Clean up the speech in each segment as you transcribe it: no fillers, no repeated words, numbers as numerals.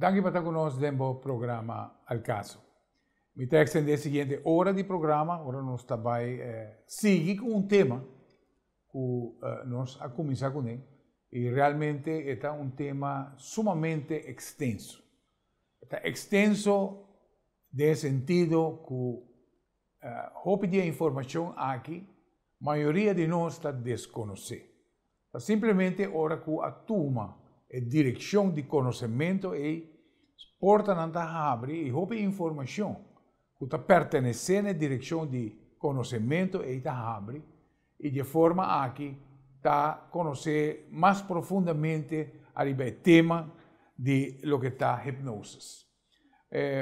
Danke por estar conosco no programa Al Caso. Me texto na seguinte hora de programa, agora nós também seguir com um tema que nós a começar com ele. E realmente é um tema sumamente extenso. Está extenso no sentido que a de informação aqui, a maioria de nós está desconhecer. Simplesmente hora que a turma a direção de conhecimento e porta não está abre e a informação que está pertencendo à direção de conhecimento e está abre e de forma aqui está conhecer mais profundamente o tema de lo que está hipnose.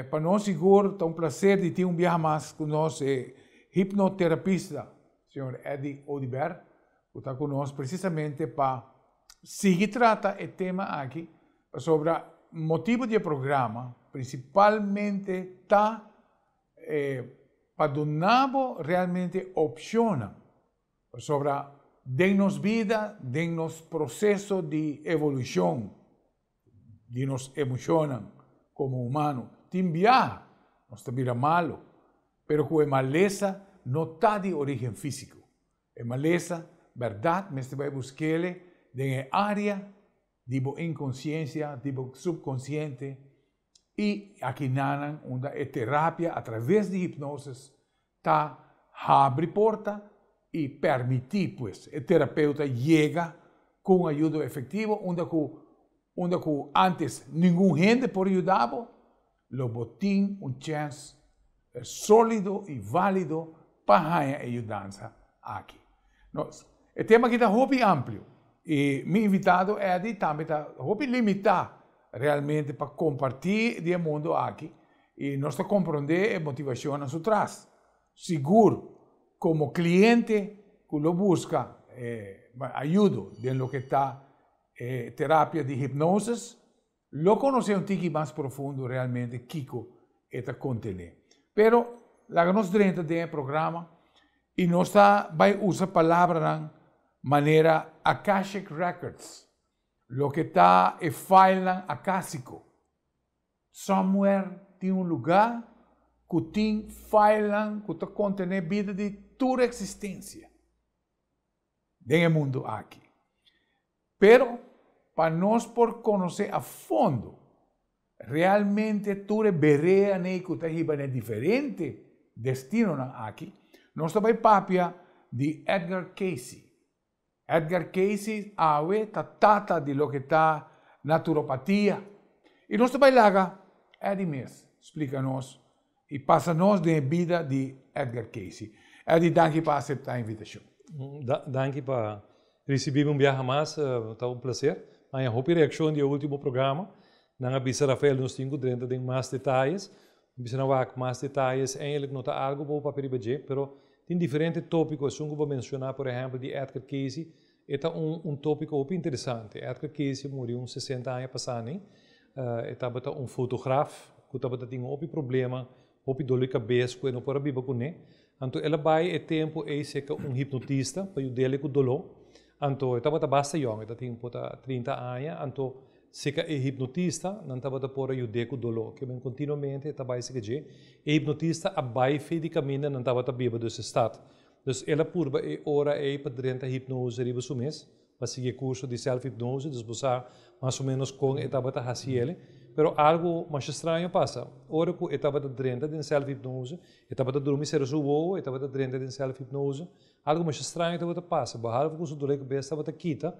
Para nós seguro é prazer de ter viagem mais conosco hipnoterapista, senhor Eddie Odiber, que está conosco precisamente para seguir trata o tema aqui sobre o motivo do programa, principalmente está para dar realmente opções sobre de-nos vida, de-nos processo de evolução, de nos emocionam como humano. Tem viagem, nós estamos malo, pero que a maleza não está de origem físico. A maleza, verdade, mas você vai buscar na área de inconsciência, de subconsciente, e aqui nanan, onde a terapia, através de hipnose, está abre porta e permitir, pues, o terapeuta chega com ajuda efetiva, onde antes nenhum gente por ajudava, lo botim chance sólido e válido para a ajudança aqui. O tema aqui está muito amplo e meu invitado é de também muito limitado realmente para compartilhar o mundo aqui e nós compreender a motivação a trás. Seguro, como cliente que lo busca ajuda em lo que está terapia de hipnose, lo conoce um tique mais profundo realmente Kiko está contendo. Pero lá nós dentro do programa e nós vai usar a palavra maneira Akashic Records, lo que está e file acásico. Somewhere tem lugar que tem file que está contendo a vida de tua existência no mundo aqui. Pero para nós por conhecer a fundo realmente tua berea que está em diferente destino aqui, nós também papia de Edgar Cayce. Edgar Cayce está tata de lo que está naturopatia. E nós também laga Eddie mesmo, explica-nos e passa-nos da vida de Edgar Cayce. Eddie, danke por aceitar a invitação. Danke por receber viagem mais, está prazer. Mas a reação do último programa, na Bisa Rafael nos tem dentro de mais detalhes. Bisa não vai mais detalhes, eigenlijk não está algo para perceber, pero tem diferentes tópicos, eu vou mencionar, por exemplo, de Edgar Cayce, é tópico muito interessante. Edgar Cayce morreu 60 anos passando, estava fotógrafo, que estava tendo um problema, dor de cabeça, que não pode viver com ele. Então, ela vai tempo ser hipnotista, para ajudar com dor. Então, estava bastante jovem, estava tem 30 anos, então, se é hipnotista, não estava por ajudar com dor, que continuamente estava se que hipnotista vai fisicamente não estava vivo desse estado. Então, ela purba ora para dentro hipnose riba sumes, para seguir curso de self-hipnose, desbusar mais ou menos com estava a fazer, pero algo mais estranho passa. Ora que estava dentro de self-hipnose, estava a dormir ser subo, estava dentro de self-hipnose, algo mais estranho estava a passar. Behalve que o dor de cabeça estava a quita,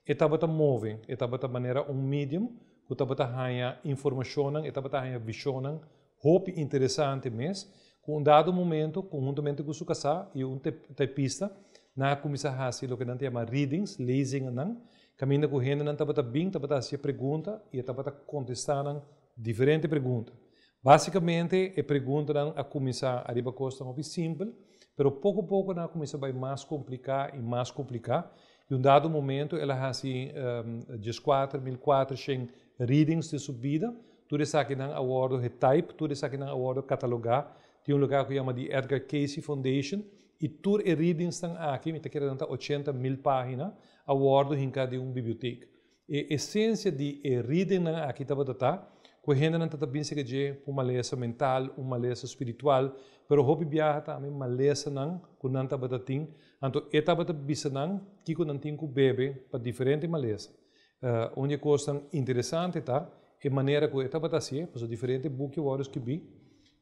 estava a mover, estava a maneira medium, que estava a ganhar informação, estava a ganhar visão, hope interessante mesmo. Com dado momento, conjuntamente com o casal e tapista, na começar a fazer o que não chama readings, lezing, caminho com gente, não estava bem, estava a fazer pergunta e estava a contestar diferentes perguntas. Basicamente, a pergunta a começar a riba costa é simples, mas pouco a pouco ela começa a mais complicar e mais complicar. E um dado momento, ela faz 1004 readings de subida, tudo isso aqui não awardo de type, tudo isso aqui não awardo catalogar. Tem lugar que chama de Edgar Cayce Foundation e tudo os readings estão aqui, me está querendo 80.000 páginas, awardo em cada biblioteca. A essência de reading aqui estava Correndo não está bem se que uma maleza mental, uma maleza espiritual, pero hopi viaja também maleza não, que não está batating, então eta bata bisa não, que não tem que bebe para diferente maleza. Onde coisa interessante tá, é maneira que eta bata se, para diferente book vários que vi,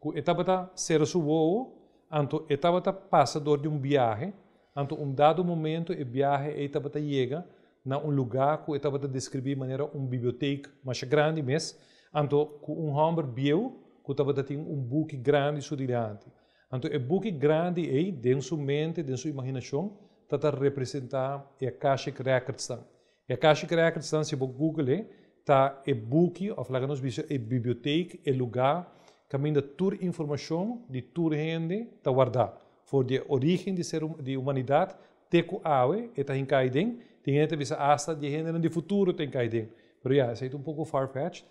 que eta bata ser su voo, então eta bata passa dor de viagem, então dado momento e viagem eta bata chega na lugar que eta bata descrever maneira biblioteca mais grande mesmo. Então, com homem bio, que estava tendo book grande diante. Então, o book grande é, dentro sua mente, dentro sua imaginação, está representar a Akashic Records. A Akashic Records, se você Google, está o book, ou falar nos bichos, a biblioteca, o lugar, caminho de toda informação, de toda gente, está guardado. Por a origem de ser de humanidade, teco awe, está em caidem, tem gente que hasta de gente no futuro tem caidem. Mas, isso é pouco far-fetched.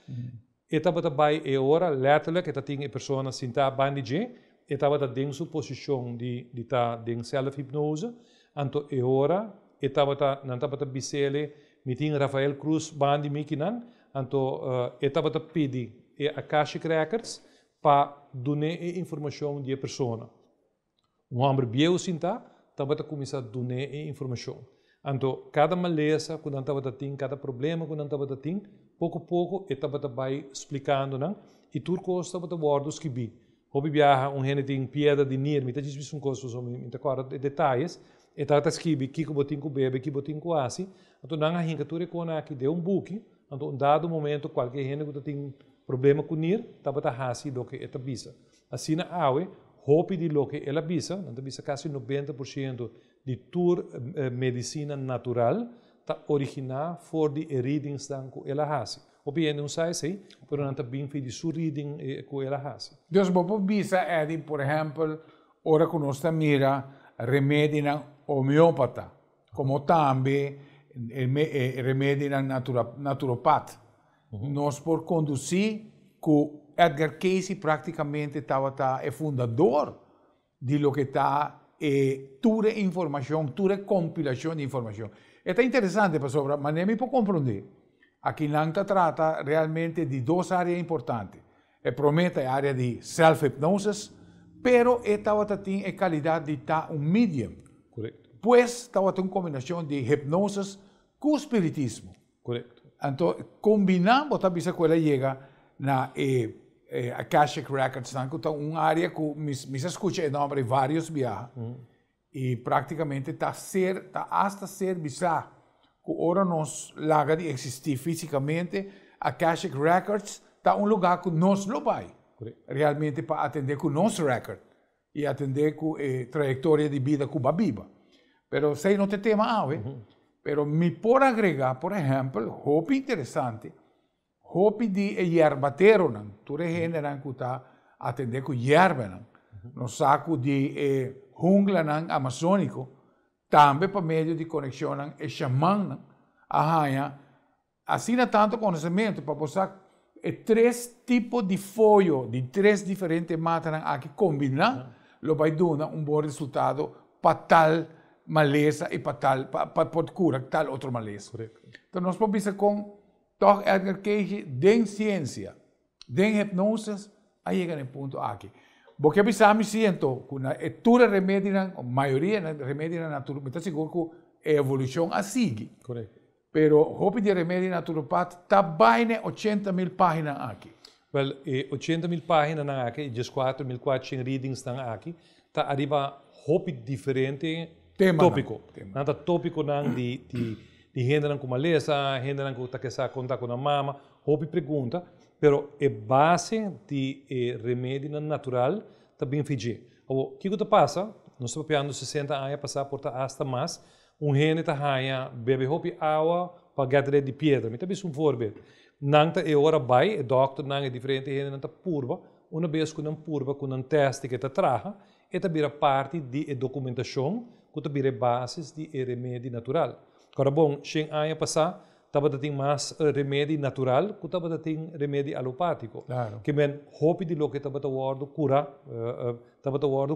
Estava também é hora letterlijk que tinha pessoas sentar bandage, estava dentro sua posição de estar dentro self-hipnose, então é hora estava não estava bisele, me tinha Rafael Cruz bandi mikinan, então estava pedir a Akashic Records para dar informação de pessoa. Homem bieu sentar, estava começar a dar informação. Então cada maleza quando estava tendo, cada problema quando estava tendo, pouco a pouco, estava também explicando, não? E tudo coisa estava wordos que vi. Houve viaja, gente tem pedra de nir, me diz isso coisa sobre detalhes, e estava escrever que eu botinho bebe, que botinho quase. Então não há gente que com aqui deu book, então dado momento qualquer gente que tem problema com nir, estava hasi do que eta bisa. Assim na awe, hope de lo que ela bisa, não bisa quase 90% de toda medicina natural. Está original for de readings dan que ela faz. Obviamente não sai assim, mas não está bem feito de sua reading que ela faz. Dus bopo bisa é de, por exemplo, ora que nós mira remédio na homeopata, como também remédio na naturopat. Nós por conduzir que Edgar Cayce praticamente estava fundador de lo que está toda informação, toda compilação de informação. É interessante, pessoal, mas nem me pode compreender. Aqui não trata realmente de duas áreas importantes. Promete a área de self-hypnosis, pero estava tem a qualidade de estar medium. Correto. Pois estava tem uma combinação de hipnosis com espiritismo. Correto. Então, combinando, talvez a coisa chega na Akashic Records, que é uma área que me escuta enorme vários viagens. E praticamente está hasta ser bizarro que agora nós larga de existir fisicamente, Akashic Records está lugar que nós não vai realmente para atender com nosso record e atender com a trajetória de vida que vai viva. Pero sei não tem tema, pero me pode agregar, por exemplo, hope interessante, hope de yerbatero, toda gente que está atender com yerba, no saco de jungla amazônico, também para meio de conexão e xamã, assim tanto conhecimento para posar três tipos de folho de três diferentes matas aqui combinar, lo vai dar bom resultado para tal maleza e para tal para curar tal outro maleza. Então nós podemos ver com toch Edgar Cayce den ciência, den hipnose, aí chega no ponto aqui. Porque eu me sinto que toda remédio, a maioria de remédios naturais, está seguro que a evolução a sigue. Correto. Pero hope de remédio naturopat está bem 80.000 páginas aqui. Well, 80.000 páginas na aqui, 4.400 readings na aqui, está arriba hope diferente tópico. Nada tópico não de gente com maleza, gente que está querendo contar com a mama, hope pergunta. Pero a base de remédio natural está bem feito. O que passa? Nós estamos pegando 60 anos passar por hasta mais. Gente está bebe hopi água para gatar de pedra. Me está bem voorbeeld. Não é hora vai, o doctor não é diferente, gente não está purva. Uma vez que não purva, com um teste que está traga, está vira parte de documentação, que está vira bases de remédio natural. Agora bom, 100 anos passar estava tendo mais remédio natural que estava tendo remédio alopático. Claro. Que men hope de lo que estava tendo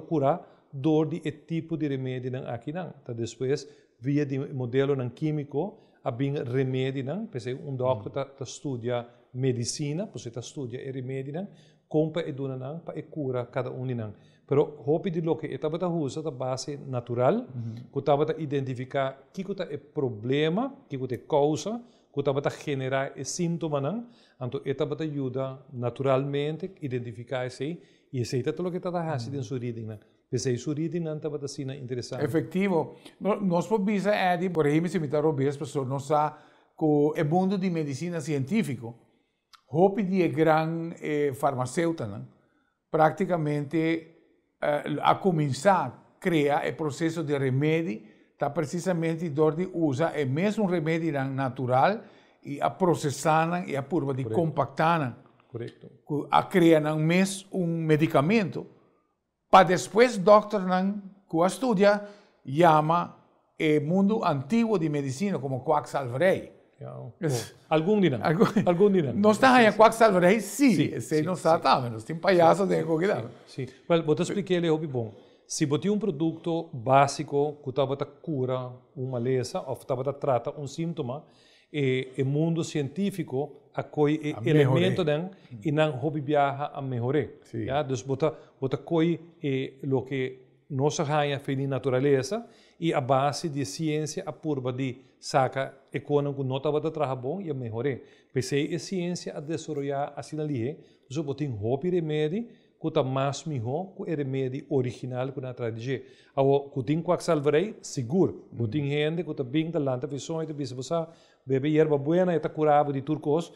curar dor de tipo de remédio não aqui não. Então depois via de modelo não químico a bem remédio não, porque doctor está estudia medicina, você está estudia e remédio, compra e dona para e cura cada um de Pero hopi di lo que etaba ta usa ta base natural, que estava a identificar que é problema, que é causa, que estava a generar o sintoma, então etaba ta ajuda naturalmente identificar isso e esse é tudo o que está fazendo em sua reading. Pensei sua reading não estava a ser interessante. Efectivo. Nós podemos dizer, por exemplo, se me está roubando as pessoas, não sabe que o mundo de medicina científico, hopi de grande farmacêutica, praticamente a começar a criar o processo de remédio, está precisamente onde usa o mesmo remédio natural e a processar e a curva de compactar, a criar mesmo medicamento, para depois o doutor que estuda chama o mundo antigo de medicina como quacksalveria. Algum dia. Nós estamos em quacksalveria, sim. Sei não sabe, nós temos palhaço dentro do que sim. Well, vou te explicar ele hobby bom. Se você tem um produto básico que estava a cura uma lesão ou estava a tratar um sintoma, o mundo científico acolhe elemento e não hobby viaja a melhorar. Então, você acolhe o que nós ganhamos de natureza e a base de ciência a purba de saca econômico não estava a trabalhar bom e a melhorar. Pensei a ciência a desenvolver assim ali, você tem hobby remédio que está mais melhor que o remédio original que na tradição. Agora, que tem quacksalveria, seguro. Que tem gente que está bem da lanta visões, você bebe erva buena e está curado de turcos,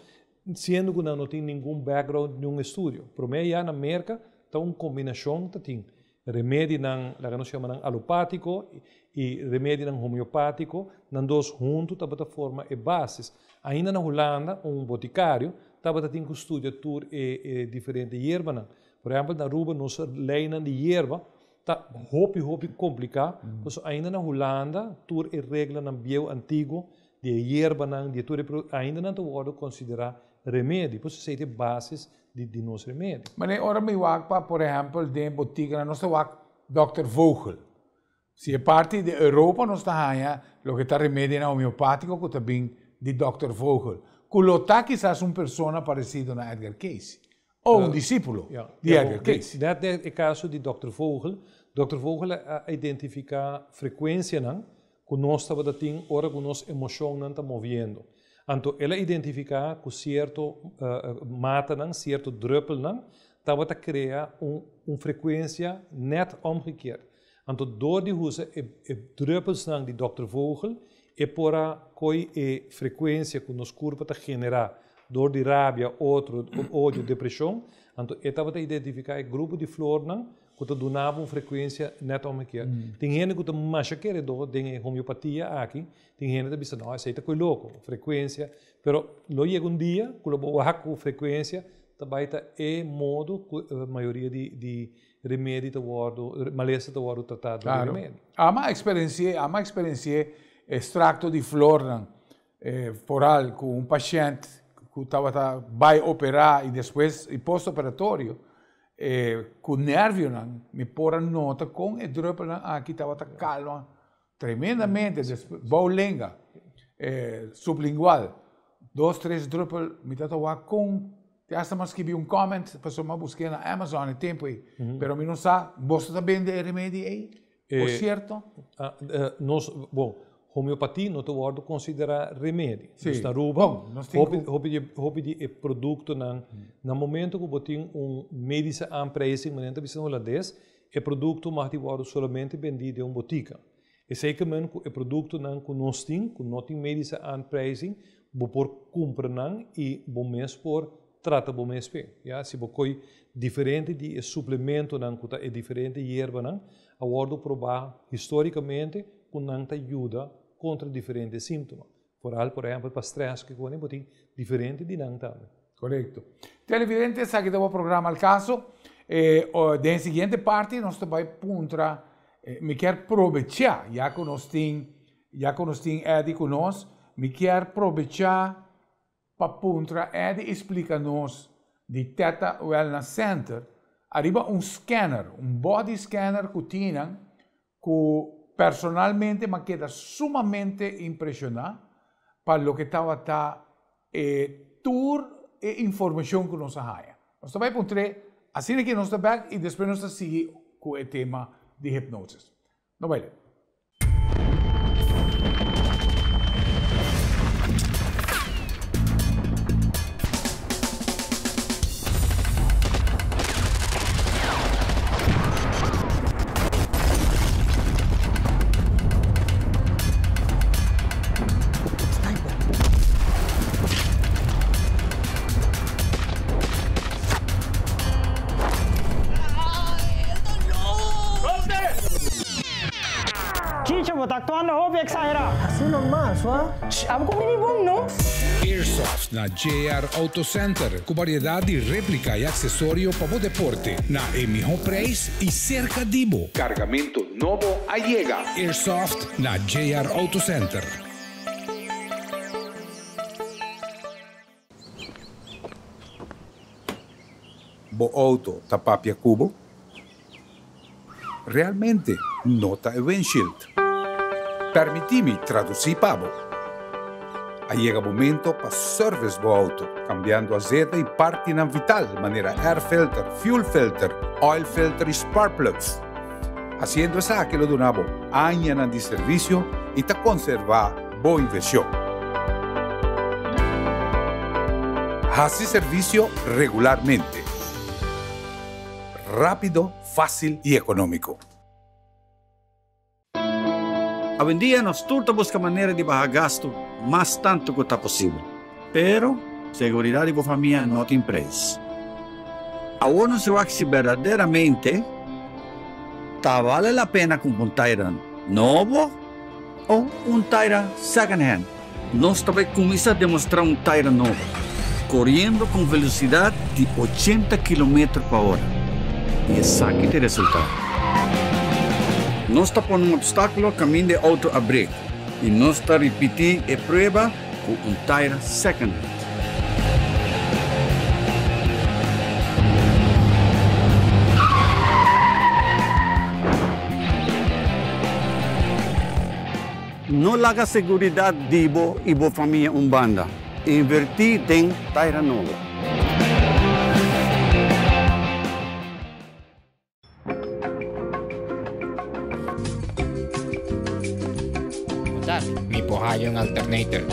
sendo que não tem nenhum background, nenhum estudo. Para mim, na América, está uma combinação, tem remédio que nós chamamos alopático e remédio homeopático, não dois juntos, está forma e bases. Ainda na Holanda, um boticário estava a ter que estudar tudo e diferentes ervas. Por exemplo, na Aruba, nós leina de erva, está hopi complicado. Então, ainda na Holanda, tudo é regra no bio antigo, de erva, de tudo, ainda não pode considerar remédio. Por isso, são bases de nosso remédio. Mas agora me para, por exemplo, de botica, nós temos Dr. Vogel. Se é parte da Europa, nós temos o que está remédio homeopático, que está bem de Dr. Vogel. Que lo está quizás uma pessoa parecida a Edgar Cayce. Ou um discípulo de Edgar Cayce. Dat é o caso de Dr. Vogel. Dr. Vogel identifica frequência que nós estamos a ter, ora que nossa emoção não está movendo. Então, ela identifica que certo mata, certo druppel, estava a criar uma frequência net omgekeerd. Então, door die usa druppels de Dr. Vogel, e por a frequência que nos corpo está generar, door die rabia, ódio, depressão, então, estava a identificar um grupo de flor que donava uma frequência net omgekeerd. Tem gente que está mais querido, tem homeopatia aqui, tem gente que diz, não, isso é louco, frequência, pero lo chega dia, que lo com frequência, também está modo que a maioria de remédio te guardo, maleza te guardo tratado de remédio. Há uma experiência extrato de flor foral com um paciente que vai operar e depois, e pós-operatório, com o nervio, me pôr a nota com o druppel aqui estava calma tremendamente, baulenga, sublingual, 2, 3 druppel, me estava com hasta mas que vi um comment, passou uma busca na Amazon, tempo aí, pero me não sabe, você também de remédio aí, o certo? Bom, homeopatia não te guardo considerar remédio. Sim. Na Aruba, houve de produto no momento que você tem medicina aanprijzing, mas não é holandês, o produto mais te guardo somente vendido em uma botica. E zekermente que o produto que nós temos, que não tem medicina aanprijzing, você pode comprar e você pode trata bom mesmo. Se você diferente de suplemento que é diferente de erva, a guardo provar historicamente que não te ajuda contra diferentes sintomas. Por exemplo, para stress que você tem diferente de não também. Correto. Televidente, aqui do programa Al Caso. Da seguinte parte, nós vamos puntra, me quer aproveitar, já que nós temos Eddie conosco, me quer aproveitar para puntra, Eddie explica-nos de Theta Wellness Center, arriba um scanner, um body scanner que tinha, que personalmente me queda sumamente impressionado para o que estava tour informação que nós temos. Nós também encontramos assim que nós estamos e depois nós seguimos com o tema de hipnose. Não vai ler. Assim normal, só? Ako minibong, no? Airsoft na JR Auto Center, com variedade de réplica e acessório para o deporte, na melhor preço e cerca de bo. Cargamento novo llega. Airsoft na JR Auto Center. Bo auto tapapia cubo? Realmente nota e windshield. Permitimi traduzir pavo. Llega o momento para service do auto, cambiando azeite e parte na vital, maneira air filter, fuel filter, oil filter e spark plugs. Haciendo eso que lo donamos años de servicio y te conserva boa inversión. Hace servicio regularmente. Rápido, fácil y económico. Hoy en día nós todos buscamos maneira de bajar gasto mais tanto que está possível. Pero, seguridad de familia não tem preço. Agora se vai se verdadeiramente vale a pena comprar um Tyran novo ou um Tyran second hand. Nós também começamos a demonstrar um Tyran novo, correndo com velocidade de 80 km/h. E esse aqui tem resultado. Nós está pondo um obstáculo caminho de auto a break. E nós está repetindo a prova com um Tyran second hand. Não larga segurança de Ibo e boa família Umbanda. Invertir em Tyran novo. Mi pohayong alternator.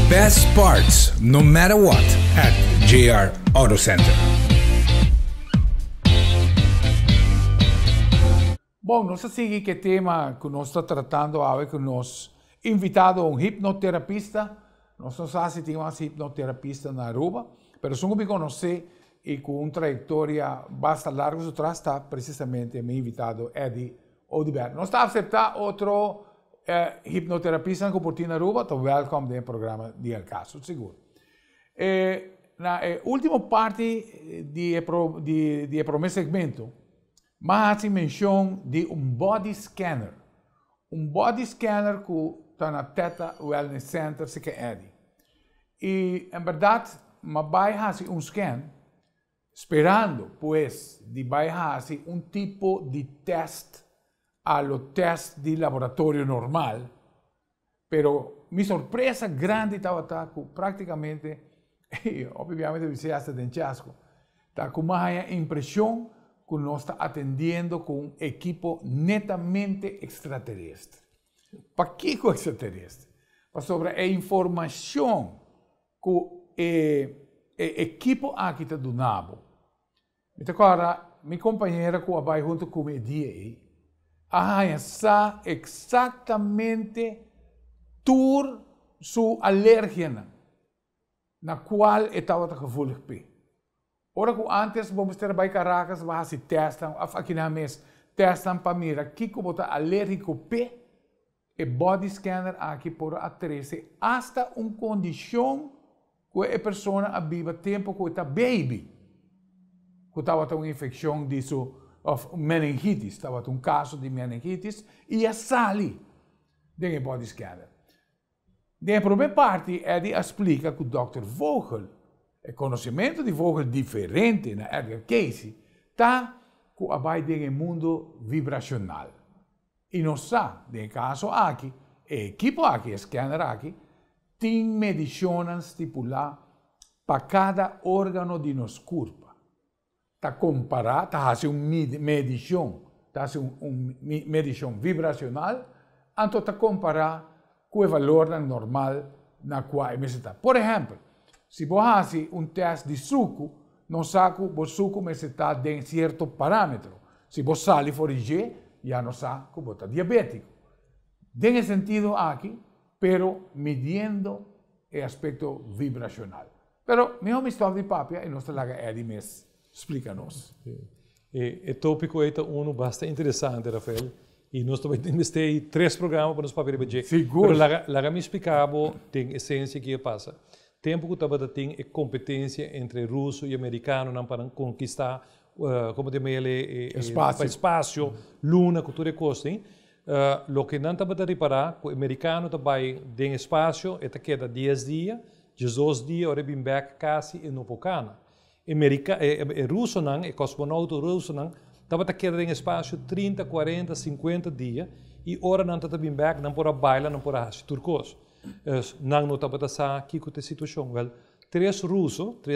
Best parts, no matter what, at JR Auto Center. Bom, nós seguimos que tema que nós estamos tratando agora com nós invitado um hipnoterapista. Nós não sabemos se tem um hipnoterapista na Aruba, mas só me conhecer e com uma trajetória bastante larga atrás está precisamente meu invitado Eddie Odibert. Nós estamos aceitando outro hipnoterapista que por ti na Aruba, então welcome no programa de El Caso, seguro. Na última parte de primeiro segmento, mas menção de body scanner. Body scanner que está na Theta Wellness Center, se que é. E, em verdade, vai fazer scan, esperando, pues, de vai fazer tipo de teste a lo test de laboratório normal, pero minha surpresa grande estava que praticamente, obviamente você hasta de chasco, está com uma impressão que nós está atendendo com um equipo netamente extraterrestre. Para que com extraterrestre? Para sobre a informação que o equipo aqui está do Nabo. Então agora, minha companheira que vai junto com o dia está exatamente tur sua alergia na qual estava gevoelig bij. Ora que antes vamos ter bij Caracas, vamos se testam, aqui na mês testam para mira que como está alérgico pe o body scanner aqui por atrás hasta uma condição que a pessoa vive tempo que está baby. Que estava uma infecção disso, of meningitis, estava um caso de meningitis, e a sali do body scanner. A primeira parte é de explicar que o Dr. Vogel, o conhecimento de Vogel diferente na Edgar Cayce, está com a baixo do mundo vibracional. E não sabe, no caso aqui, a equipe aqui, o scanner aqui, tem medições estipuladas para cada órgão de nosso corpo. Está comparado, está fazendo uma medição, está fazendo uma medição vibracional, então está comparado com o valor normal na qual está. Por exemplo, se você faz um teste de suco, não sabe que o suco está em certo parâmetro. Se você sai fora de já não sabe que você está diabético. Tem sentido aqui, pero medindo o aspecto vibracional. Pero, mesmo história de papia, e nós traga Eddie Mess, explica-nos. O tópico é bastante interessante, Rafael. E nós também investei 3 programas para nos papéis de Seguro. Mas lá me explicava, tem essência que passa. Tempo que estava tem competência entre russo e americano para conquistar, como de mele, espaço, luna, cultura e costa. Lo que não estava a reparar, o americano também tem espaço, e queda 10 dias, 12 dias, ora bem back quase e não pocana. Russo não, o cosmonauta russo não, estava a queda em espaço 30, 40, 50 dias, e ora não está bem back, não para bailar, não para turcos. Não estava a saber aqui com a situação. Well, 3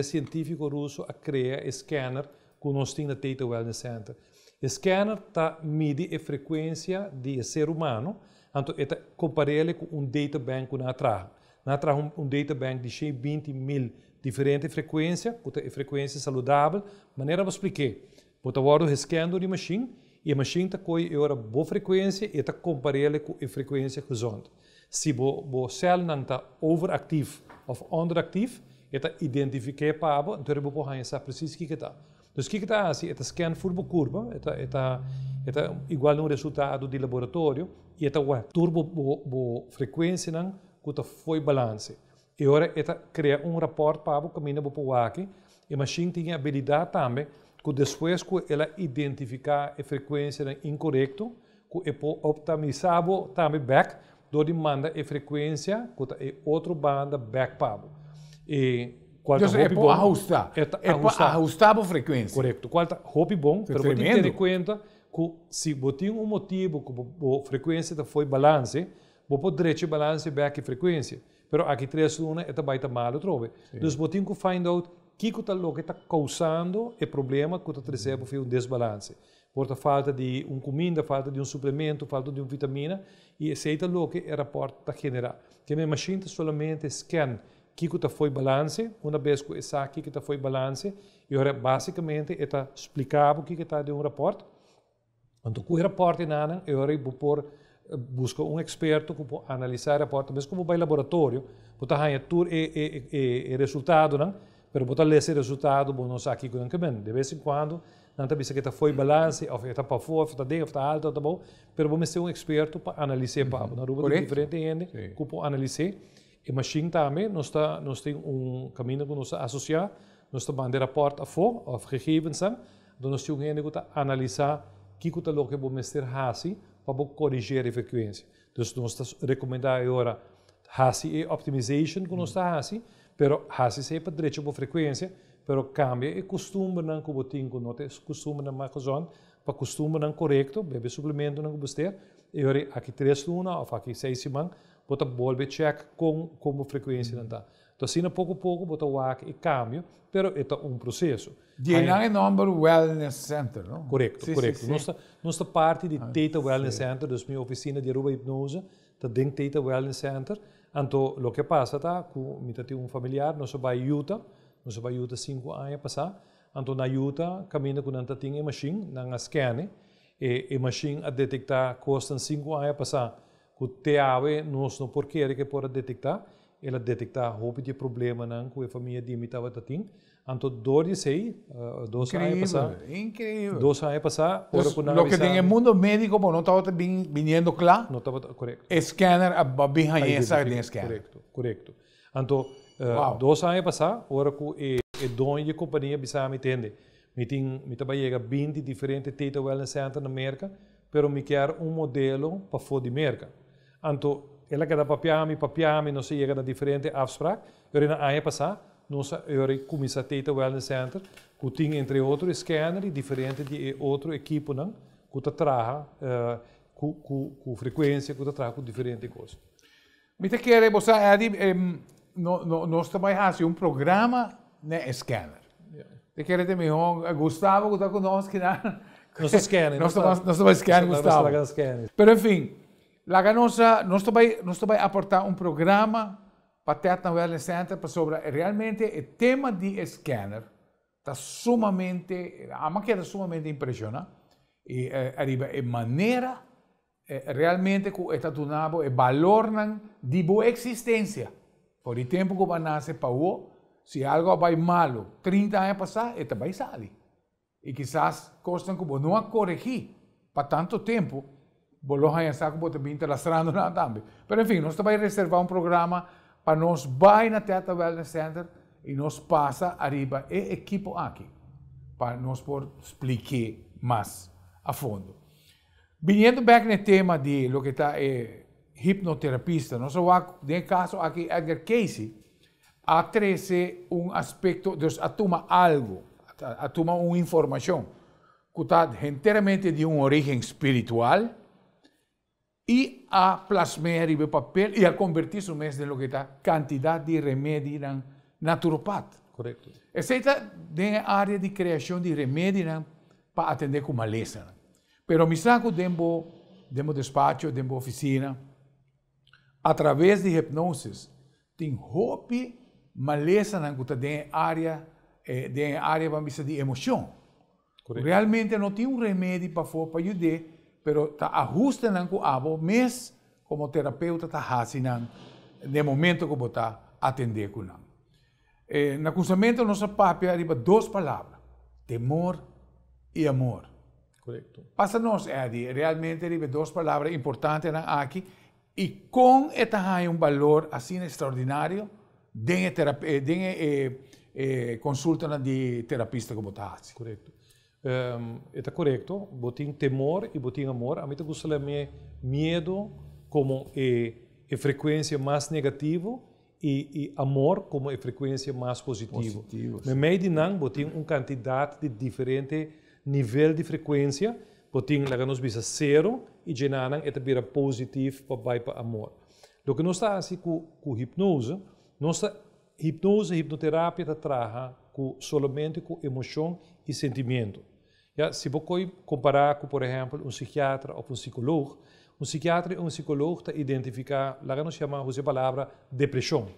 científicos russos a criar scanner que nós temos no Theta Wellness Center. O scanner está mede a frequência do ser humano, então está comparado com um data bank que nós traz. Nós traz um data bank de 20 mil diferentes frequências, a frequência saudável, maneira de explicar. Você agora o scanner de machine, e a machine está com a boa frequência e está comparado com a frequência gezond. Se o céu não está overactief ou underactief, está identificar para abo, então você pode saber preciso o que está. Então, o que está assim, está scan por a curva, está igual no resultado do laboratório, e está turbo frequência não, que foi balance. E agora está cria rapport para o caminho para o aqui, e a machine tem a habilidade também, que depois que ela identificar a frequência incorreta, que pode optimizar também back, onde manda a frequência, que é outra banda back para o. E qual então, é para ajustar. É para ajustar a frequência. Correto. Qual é hobby bom, mas você tem que ter em conta que se você tem motivo que a frequência foi balance, você pode direito balance back a frequência. Mas aqui 3 lunas é também mal outra vez. Então você tem que find out o que está causando o problema que você recebe um desbalance. Por falta de comida, falta de suplemento, falta de vitamina, e esse é o que o rapport está generando. Que a machine somente scan que foi balance, uma vez que sabe que foi balance, e agora basicamente está explicado o que está de rapport. Então, com o rapport em ano, agora busca experto que pode analisar o rapport, mesmo como vai laboratório, pode ganhar tudo o resultado, não? Mas pode ler esse resultado, não sabe que de vez em quando, não está que foi balance, ou está para fora, está dentro, está alto, está bom, mas vamos ser experto para analisar para na rua de diferente gente, que pode analisar. E machine também, nós temos caminho que nós associar, nós temos de rapport a fora, ou gegevens, então nós temos gente que analisar o que está lo que vamos ter hasi para corrigir a frequência. Então nós recomendamos agora hasi e optimization que nós está hasi, pero hasi se para direito para frequência, pero cambia e costume não que você tem que não ter costume não mais gezond, para costume não correto, bebe suplemento não que você ter, e agora aqui 3 lunas ou aqui 6 semanas, você volve check como frequência não está. Então, assim, pouco a pouco, você vai e cambia, pero é processo. E não é nome Wellness Center, não? Correto, correto. Nossa parte de Theta Wellness Center, da minha oficina de Aruba Hipnose, está dentro de Theta Wellness Center. Então, o que passa é que eu tenho familiar, nós vai Utah 5 anos passar. Então, na Utah, caminha com a tinha machine, na scan, e a machine a detectar custa 5 anos passar. Que te ave nós não porquê que pode detectar, ela detectar hope de problema não com a família de imitava tatim. Anto dor de sei, 2 anos passar. Incrível. 2 anos passar, ora com Lo que tem no mundo médico, não estava vindo claro. não estava correto. Scanner, a bihanhesa de scanner. Correto. Anto 2 anos passar, ora com o dono de companhia bisa me entende. Me trabalha 20 diferentes data wellness centers na América, pero me quer modelo para fora de América. Anto ela queda papiami, não sei, chega a diferente afspraak. Ora na ano passar, nós começamos a Data Wellness Center, que tem, entre outros, scanner diferente de outro equipo, que trabalha com frequência, que trabalha com diferentes coisas. Me te quer, você, nós trabalhamos um programa na scanner. Te quer também, Gustavo, que está conosco, que nós scanner. Nós estamos scanner, Gustavo. Pero, enfim, nós estamos aportar um programa para o Wellness Center sobre realmente o tema de scanner está sumamente, a máquina sumamente impressionante e a maneira realmente que está dando o valor de boa existência. Por o tempo que vai nascer para o, se algo vai malo, 30 anos passar, ele vai sair. E quizás costam que não corrigir para tanto tempo, vou pensar que você está lastrando nada também. Mas enfim, nós vamos reservar um programa para nós vai na Data Wellness Center e nós passa arriba e equipo aqui para nós por explicar mais a fundo. Vindo back no tema de lo que está hipnoterapista, nós vamos no caso aqui Edgar Cayce a trazer aspecto, a tomar algo, a tomar uma informação que está inteiramente de origem espiritual e a plasmar em papel e a convertir-se mesmo no que está quantidade de remédio naturopata. Correto. Essa está na área de criação de remédio para atender com maleza. Pero me saco dentro despacho, dentro oficina, através de hipnose, tem hope maleza que está na área de emoção. Realmente não tem remédio para ajudar, pero está ajustando com abo, mas como terapeuta está fazendo no momento que você está atendendo com não. No cruzamento nossa papel arriba 2 palavras: temor e amor. Correto. Passa-nos, realmente arriba 2 palavras importantes aqui e com esta valor assim extraordinário dentro consulta de terapista como está assim. Correto. Está correto, botin temor e botin amor. A mim gostaria de medo como a frequência mais negativa e amor como a frequência mais positiva. Mas meio de não, botin uma quantidade de diferente nível de frequência, botin lá nos bisa 0 e genanan eta bira positivo para amor. O que nós está assim com hipnose, hipnoterapia trabalha somente com emoção e sentimento. Se você comparar com, por exemplo, um psiquiatra ou um psiquiatra e um psicólogo está identificar, lá nós chamamos a palavra depressão.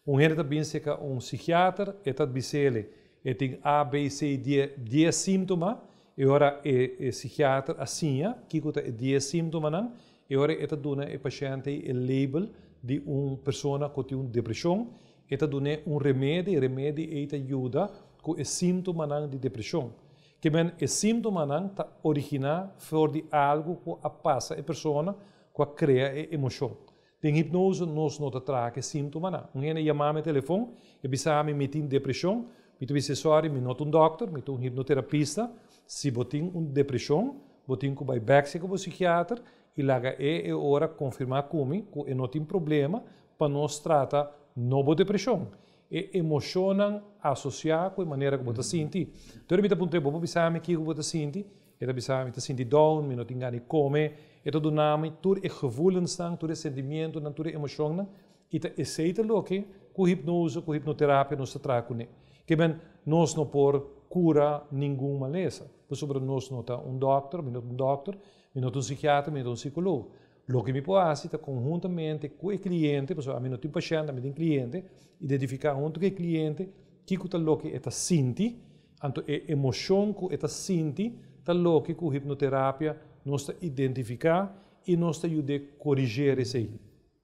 Gente também pensa que um psiquiatra está dizendo que tem A, B, C, D sintomas, e agora o psiquiatra assim, que tem 10 sintomas, e agora está dando ao paciente o label de uma pessoa que tem depressão, está dando remédio, e o remédio ajuda com o sintoma de depressão. Que men o sintoma está originado for de algo que passa a pessoa que cria a emoção. Tem hipnose, nós não traga sintoma. Gente chama-me telefone, e bisa-me me tem depressão, me diz sorry, me não um doctor, me um hipnoterapista. Se você tem uma depressão, você tem que ir back com o psiquiatra e lá é hora confirmar comigo que não tem problema para nós tratar nova depressão. E emocionam associar com a maneira que você sente. Então, eu perguntei, você bisa-me que você sente? Ele bisa-me que sente down, me não tem ganas de comer. Então, do nome, tudo é gevoelens, tudo é sentimento, tudo é emoção. E é certo que com hipnose, com hipnoterapia, nós trabalhamos. Que bem, nós não por cura nenhuma maleza. Por sobre nós não está um doctor, me não um psiquiatra, me não um psicólogo. O que me pode fazer é conjuntamente com o cliente, porque a mim não tem paciente, a mim tem cliente, identificar junto com o cliente que o que está sente, a emoção que está sente, o que com a hipnoterapia nós identificar e nós ajuda a corrigir isso aí.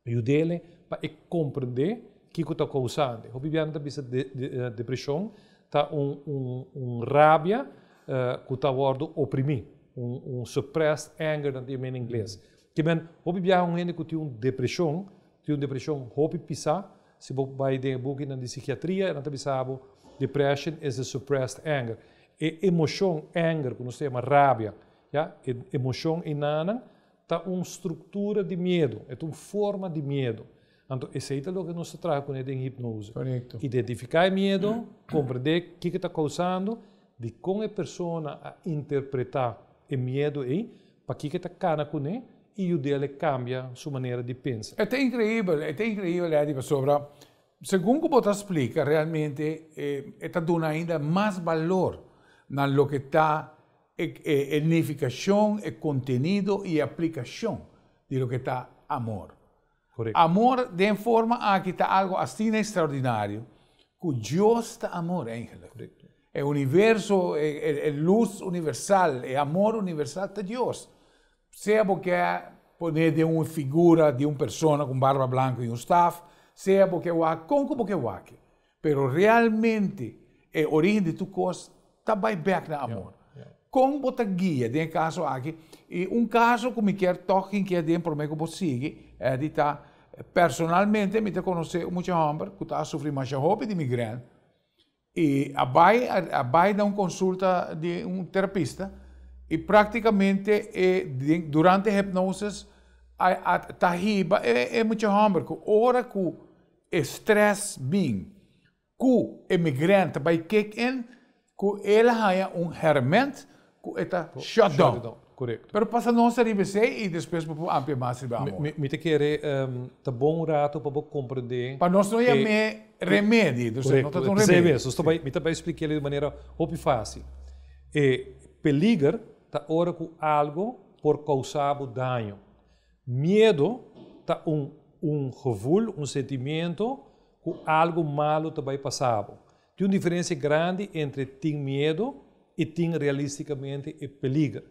Ajuda ele para compreender que está causando. Hopi bianta bisa depressão, tá rabia que está word oprimido, suppressed anger dat in inglês. Que ben hopi bianta gente que tem depressão hopi pisa, se você vai de book na psiquiatria, não sabe depression is a suppressed anger. E emoção anger, que nós chama rabia, ja, emoção inana tá estrutura de medo, é uma forma de medo. Então, esse é o que nós trabalhamos com ele em hipnose. Correto. Identificar o medo, compreender o que está causando, de como a pessoa a interpretar o medo aí, para que está cana com ele, e o dele cambia sua maneira de pensar. É incrível, Edi, sobre, segundo como você explica, realmente está dando ainda mais valor no que está edificação, conteúdo e aplicação de lo que está amor. Correto. Amor de forma a que está algo assim extraordinário, que Deus está amor, Ángela. É o universo, é luz universal, é amor universal de Deus. Seja porque poner de uma figura de uma pessoa com barba branca e um staff, seja porque porque pero realmente a origem de tu coisa está back na amor. Como você guia, de caso aqui, e caso que me quer tocar que é de por meio que você sigue, é de tá personalmente me te conhece muito homem que está sofrendo mais de migrana e vai dar uma consulta de um terapista e praticamente durante a hipnose a riba é muito homem que hora que o estresse vem, que o migrante vai kick in, que ele há hermente que está shut down. Correto. Pero passa não ser IBC e depois para ampliar mais o amor. Me te querer tá bom rato para compreender. Para nós não é remédio, correto. Não é remédio. Estou me te explicar de maneira muito fácil. Peligro tá hora com algo por causar dano. Medo tá gevoel, sentimento que algo malo te vai passar. Tem uma diferença grande entre ter medo e ter realisticamente peligro.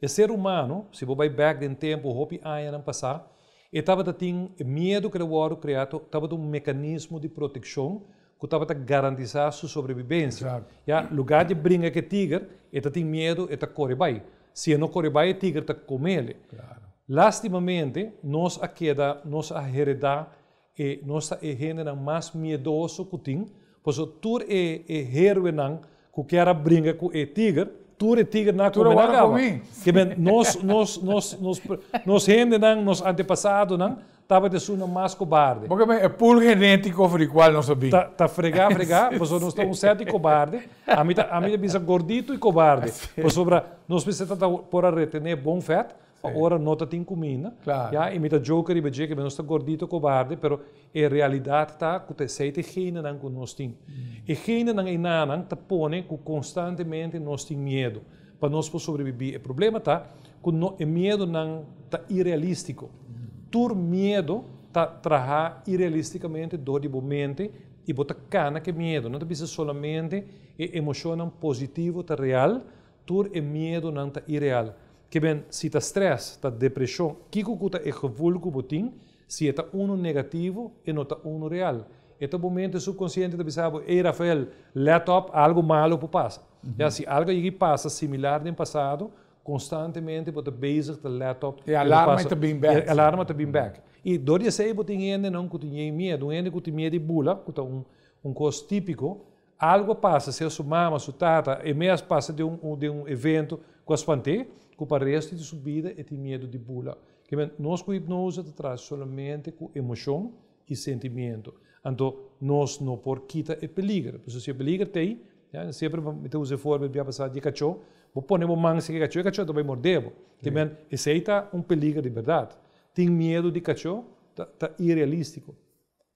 O ser humano, se você vai back em tempo, hopi anos passar, estava tendo medo que o criado, estava um mecanismo de proteção que estava a garantizar sua sobrevivência. Ja, lugar de brincar que tigre, ele tem medo, ele corre bem. Se não corre bem, o tigre está com ele. Claro. Lastimamente, nós heredamos e nós gente mais medoso que tem, pois tu herói que quer brincar com o tigre, tu é tigre na comunidade. Que bem, nós gente nos antepassados estava de sua mais cobarde. Porque é puro genético por igual não sabia. Tá fregar, pois nós estamos certo cobarde. A mim bisa gordito e cobarde. Pois sobre nós precisamos por retener bom fat. Ora não tem comida. Claro. Ja, e me joker e beje que nós está gordito cobarde, pero a realidade tá que te sei te gene não que nós tem. E gene não é nada, te põe que constantemente nós tem medo para nós poder sobreviver. O problema tá que o medo não tá irrealístico. Tur medo tá trabalhar irrealisticamente do momento e botar cana que medo. Não precisa somente emoção positiva tá real, tur medo não tá irreal. Que bem, se está stress, está depressão, que cuta é gevoel que botin, se está negativo e não está real. Este momento subconsciente de pensar, Rafael, laptop, algo malo passa. Ja, se algo aí passa similar no passado, constantemente você bezig de laptop. E alarma está bem back. Alarma está bem back. E doria sei botin ainda não que tem medo, ainda que tem medo de bula, que é coisa típico. Algo passa, se sua mama, sua tata, e mesmo passa de um evento com as panté, que para o resto de sua vida tem medo de bula. Que nós com hipnose traz somente com emoção e sentimento. Então, nós não por quita é peligro. Se o peligro tem, sempre me usa forma de passar de cachorro, vou pôr uma manga de cachorro, e cachorro também mordeu. Que esse aí está peligro de verdade. Tem medo de cachorro, está irrealístico.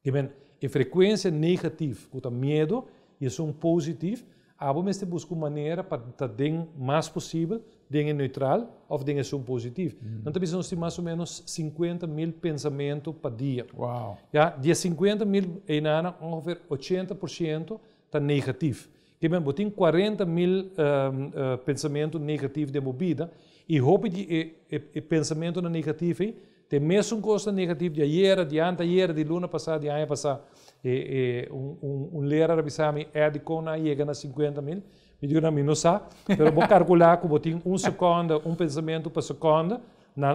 Que a frequência negativa, que está medo, e é positivo, mas busca uma maneira para estar mais possível, neutral ou positivo. Então, nós temos mais ou menos 50.000 pensamentos por dia. Uau! Ja, de 50.000, ongeveer 80% está negativo. Que bem, tem 40.000 pensamentos negativos de movida e roupa de pensamento negativo tem mesmo coisa negativa de ayer, de anteayer, de luna passada, de ano passado. leraar bisami de kona chega na 50 mil, me digo na mim não sabe, pero vou calcular que vou ter segundo, pensamento por segundo,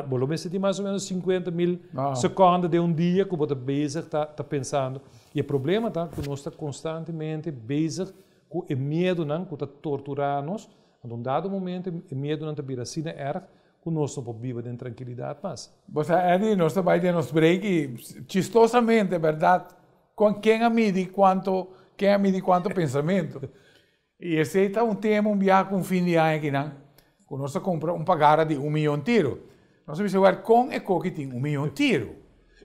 bolo me senti mais ou menos 50 mil segundos de dia que você bezig tá pensando. E o problema tá que nós está constantemente bezig com o medo não que está torturar nós. Em dado momento o medo não está vira assim erg que nós não podemos viver em tranquilidade mais. Você Eddie, nós vai ter nos break e chistosamente, verdade, com quem a mide quanto pensamento. E esse é tema viagem com fim de ano aqui não. Que nós compra pagara de 1 milhão de tiro. Nós precisamos ver com e que tem 1 milhão de tiro.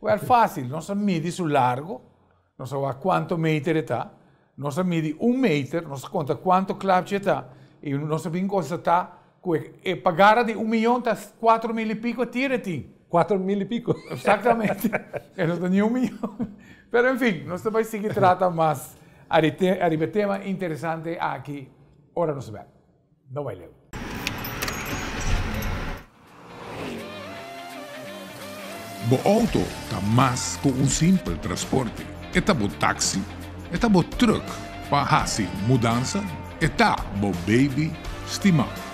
É fácil, nós mide o largo, nós sabemos quanto metro está, nós mide 1 metro, nós conta quanto clave está, e nós sabemos constatar que pagar de 1 milhão está 4 mil e pico tiro. 4 mil e pico? Exatamente. Eu não tenho 1 milhão. Mas, enfim, nós também seguir tratando mais de tema interessante aqui. Ora, nós vemos. Não vai ler. Bo auto tá mais que simples transporte. Eta bo táxi, eta bo truck, para fazer mudança, eta bo baby estimado.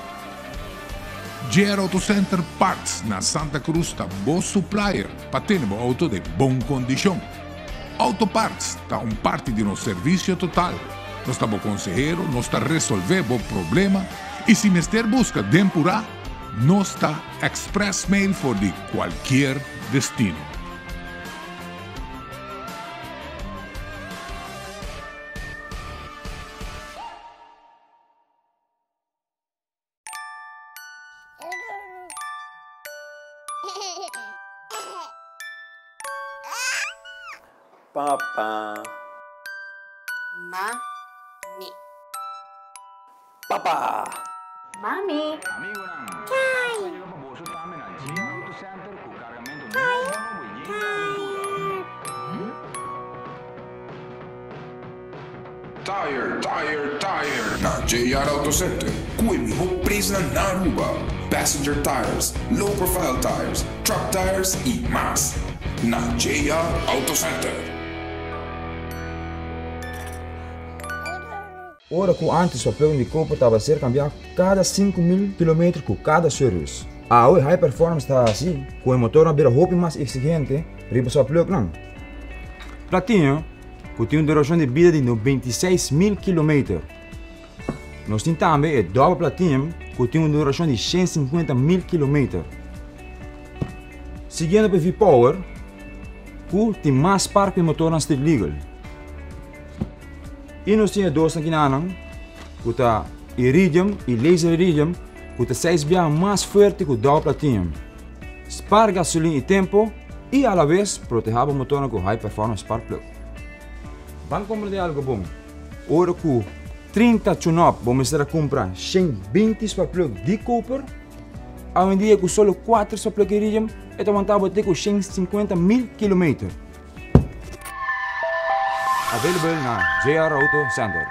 JR Auto Center Parts na Santa Cruz tá bo supplier para ter bo auto de boa condição. Auto Parts tá parte de nosso serviço total. Nós tá bo consejero, nós tá resolver bo problema e se mister busca dempurar, nós tá express mail for de qualquer destino. Papa. Mami. Papa. Mami. Tire. Na JR Auto Center, kuwi ho preço na Aruba. Passenger tires, low profile tires, truck tires e mais. Na JR Auto Center. Ora que antes o plug de copo estava a ser cambiado cada 5.000 km com cada serviço. A hoje High Performance está assim, com o motor a roupa mais exigente, riba só plug não. Platinum, que tem uma duração de vida de 96.000 km. Nós temos também o Double Platinum, que tem uma duração de 150.000 km. Seguindo para V-Power, que tem mais parque de motor na estilo legal. E nós temos dois aqui na Anang, que está Iridium e Laser Iridium, que está 6 vezes mais forte que o Double Platinum. Spar gasolina e tempo e, à vez, protege o motor com High Performance Spark Plug. Vamos comprar algo bom. Ora que 30 tune-up vamos a comprar 120 Spark Plug de copper, a um dia com só 4 Spark Plug Iridium, e estamos a ter com 150.000 km. Available na JR Auto Center.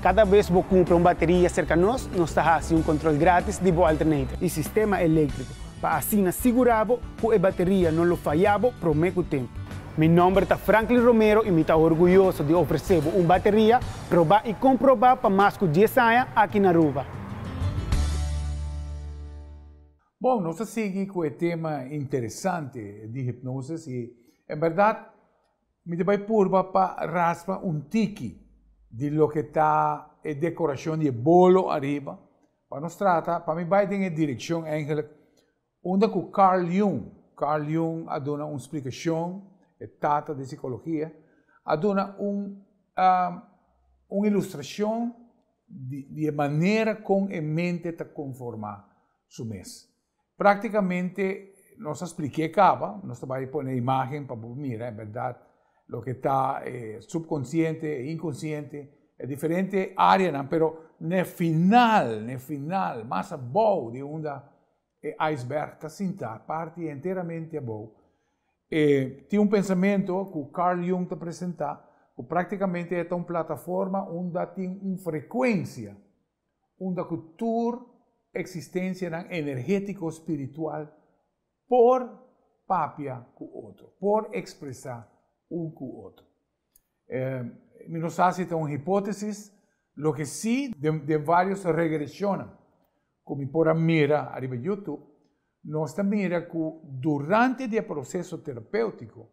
Cada vez que você compra uma bateria cerca de nós está fazendo controle grátis de boa alternator e sistema elétrico, para assim assegurar que a bateria não falhava por muito tempo. Meu nome é Franklin Romero e me estou orgulhoso de oferecer uma bateria provar e comprovar para mais de 10 anos aqui na Aruba. Bom, nós seguimos com o tema interessante de hipnose e, em verdade, me vai purba para raspar tiki de lo que está a decoração de bolo arriba. Para nós tratar, para mim vai ter direção eigenlijk, onde com Carl Jung ha dado uma explicação, tata de psicologia, ha dado uma ilustração de maneira como a mente está conformar su mês. Praticamente, nós expliquei acaba, nós vamos pôr imagem para mirar, é verdade, o que está subconsciente e inconsciente, é diferente área, mas no final, mais abaixo de onde o iceberg está sentado, parte inteiramente abaixo. Tem pensamento que o Carl Jung está apresentando, que praticamente é uma plataforma onde tem uma frequência, onde a cultura existência energético espiritual por papia com o outro, por expressar um com o outro. Nos hace uma hipótese, lo que sim, de vários regressões, como por a mira, arriba YouTube, nós também mira que durante o processo terapêutico,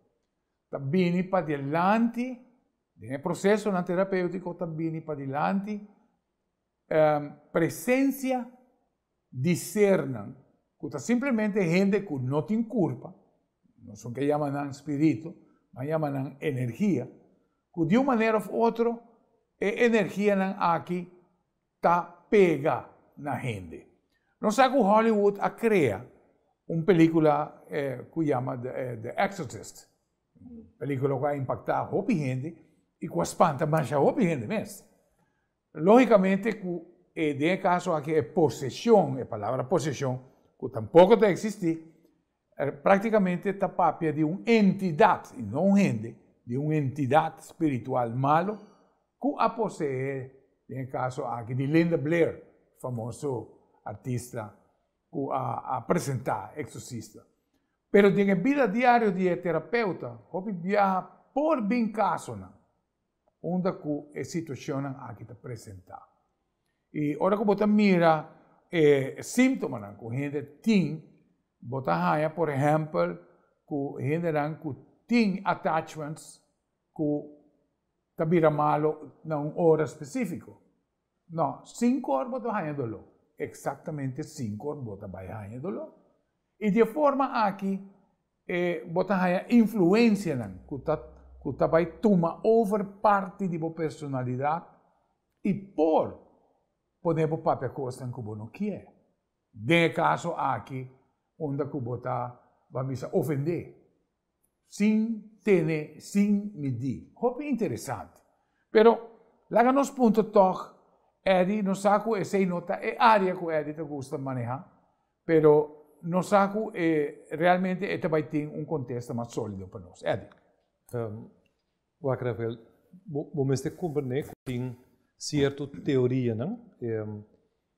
também para diante, no processo terapêutico, também para diante, presença discernan, que simplesmente gente que não tem culpa, não são que chamam espírito, mas chamam energia, que de uma maneira ou outra, a energia aqui está pega na gente. Nós sabemos que Hollywood a cria uma película que chama The Exorcist, película que vai impactar a gente e que espanta mais a gente mesmo. Logicamente, que caso aqui é possessão, a palavra possessão, que tampouco deve existir, praticamente está papia de uma entidade, e não gente, de uma entidade espiritual malo, que a possui, no caso aqui de Linda Blair, famoso artista, que a apresentar exorcista. Pero na vida diária de terapeuta, houve viaja por bem caso, onde a situação aqui está apresentada. E ora que você mira sintomas que a gente tem, você haya, por exemplo, que a gente tem attachments que está vira malo na uma hora específica. Não, 5 horas você haya dolor. Exatamente 5 horas você vai haya dolor. E de forma aqui, você haya influência que vai tomar over parte de sua personalidade e por poder papel coisa que você não quer. De caso aqui, onde você vai ofender, sem ter, sem medir. É interessante. Pero, lá nos pontos toch, Eddie, não sabe essa nota, é área que Eddie gosta de manejar, pero não sabe realmente este vai ter contexto mais sólido para nós. Eddie. Rafael, você compreende que tem certa teoria, não?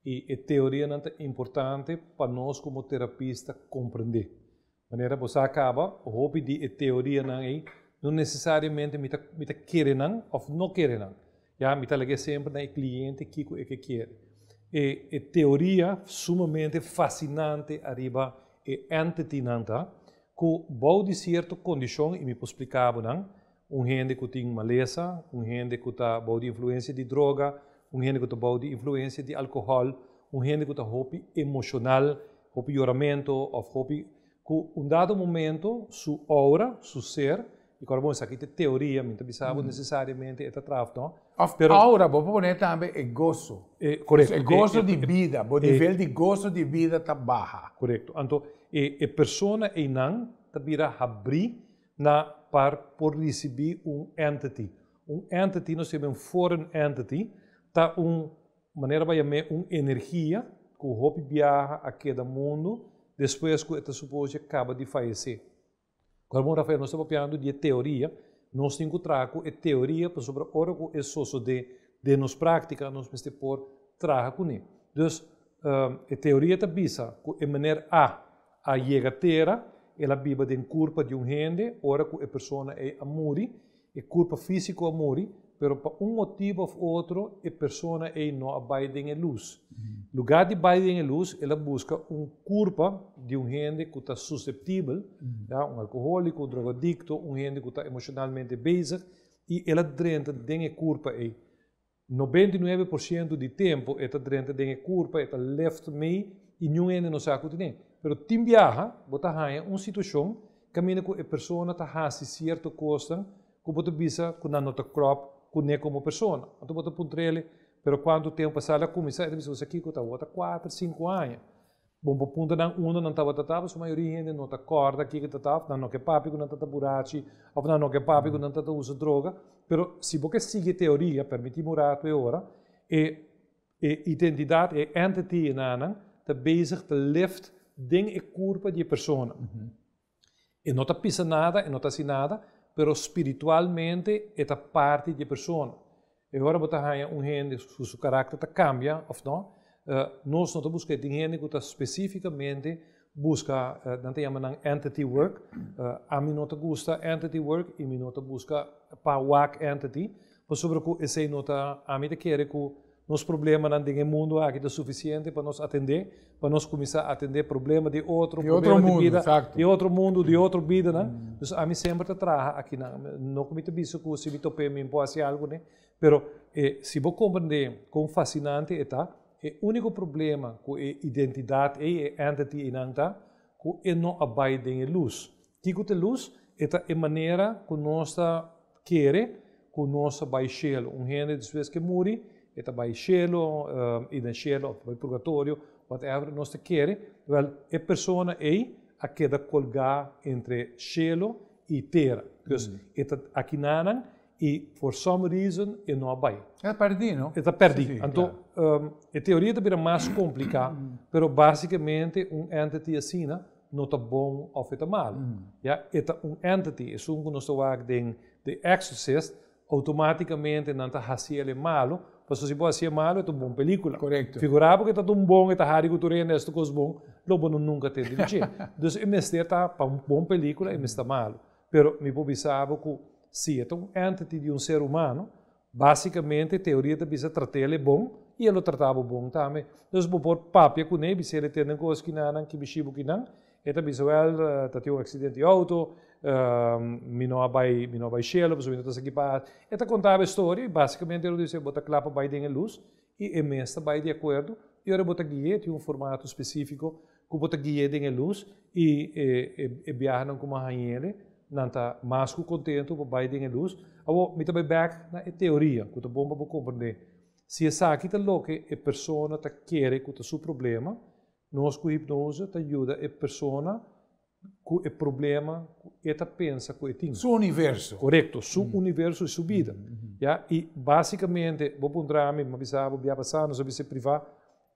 E a teoria é importante para nós como terapista compreender. De maneira você acaba, o hobby de teoria não necessariamente me quer ou não quer não. Já me liga sempre na cliente que quer. E a teoria sumamente fascinante arriba e entity nanta, que bom de certa condição e me explicava gente que tem maleza, gente que está bom de influência de droga, gente que está bom de influência de álcool, gente que está hobby emocional, hobby lloramento, ou hobby que dado momento, sua aura, seu ser, e quando você aqui tem teoria, não precisava necessariamente esta trafo, pero aura, vou pôr também é gozo. Correto. É gozo de vida, o nível de gozo de vida está baixo. Correto. Então, a pessoa não está abrir por receber entity. Entity, nós temos foreign entity, está maneira vai chamar energia que hobby viaja a cada mundo depois que esta suposto acaba de falecer. Quando Rafael nós estamos falando de teoria, nós temos que trazer a teoria para sobre o que é sosso de nos prática, nós temos que por trazer com ele. Então, a teoria está visa que a maneira a chega a terra, ela vive de culpa de gente, ora que a pessoa é a morrer, é culpa física a morrer, pero por motivo ou outro, a pessoa não abide em luz. Lugar de abide em luz, ela busca culpa de gente que está susceptível, alcoólico, drogadicto, gente que está emocionalmente bezig, e ela drenta de culpa. 99% do tempo, ela drenta de culpa, ela left me, e ninguém não sabe o que tem. Pero tim viaja, bota hanya uma situação, caminha com a pessoa está fazendo certa coisa, que bota bisa com a nota crop, com nem como pessoa. Então bota puntrele, pero quando tempo passar a começar, ele diz aqui que está bota 4, 5 anos. Bom, por ponto não estava tratado, a maioria ainda não está corda aqui que está, não que papi que não está burachi, ou não que papi que não está usa droga, pero se você sigue a teoria, permite morar a hora, identidade, entity na está bezig te lift ding e culpa de pessoa. E não está pisa nada, e não está assim nada, pero espiritualmente é parte de pessoa. E agora você tem gente que seu caráter cambia, ou não? Nós não buscamos gente que está especificamente busca, dan te llaman entity work. A mim não te gusta entity work e mim não te busca para work entity. Por sobre que esse nota a mim te quer que nos problemas não tem mundo aqui é suficiente para nos atender, para nós começar a atender problemas de outro mundo, vida, exacto. de outro mundo, de outra vida, né? Então a mim sempre te traz aqui não como te bicho que se me tope me pode fazer algo, né? Pero se você compreender como fascinante está, o único problema com a identidade e a entity in anta, que não abide em luz. Tico de luz é a maneira que nós queremos, que nós vai cielo, gente depois que morre, é vai cielo, e no cielo, vai purgatório, whatever nós queremos, well, a pessoa a queda colgar entre cielo e terra. Então, aqui nanan e for some reason e não vai. É perdido, não? É perdido. Então, a teoria é mais complicada, mas basicamente entity assim não está bom ou está mal. É entity, é um que nós estamos de Exorcist, automaticamente não está fazendo malo, mas se você fazer malo, é uma boa película. Correto. Figurava que está bom, está hari cultura nesta coisa bom, logo nunca tem de dizer. Então, o mestre está para uma boa película e está malo. Pero me pensava que se é um entity de um ser humano, basicamente a teoria de bisa tratar ele bom e ele tratava bom também. Então, vou pôr papel com ele, se ele tem uma coisa que não, que bichibo que não, eta visual, tá um acidente de auto, me não vai cielo, você não está aqui para. Eta contava a história, basicamente ele disse, bota clapa vai dentro luz e a mesta vai de acordo. E agora bota guia, tem um formato específico, que bota guia dentro luz e viajam com uma rainha, não está mais contento, vai dentro luz. Agora, me também back na teoria, que é bom para compreender. Se essa aqui está louca, a pessoa está querendo que o seu problema, nós com hipnose te ajuda a pessoa com o problema que ela pensa que tem. Su universo. Correto, su universo e sua vida. E basicamente, vou ponderar, me avisava, vou passar, não sei se privado,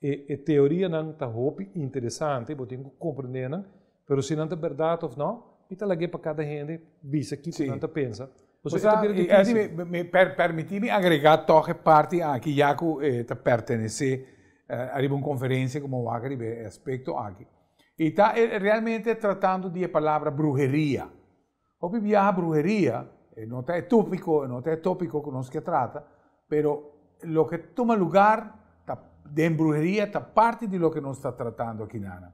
a teoria não está interessante, vou ter que compreender, mas se não é verdade ou não, está lá para cada gente, visa aqui que não pensa. Permiti-me agregar toque parte aqui, já que pertence a uma conferência como o Agri, aspecto aqui. E está realmente tratando de a palavra brujeria. O que a brujeria não é tópico que nós que trata, pero lo que toma lugar de brujeria está parte de lo que nós está tratando aqui nana.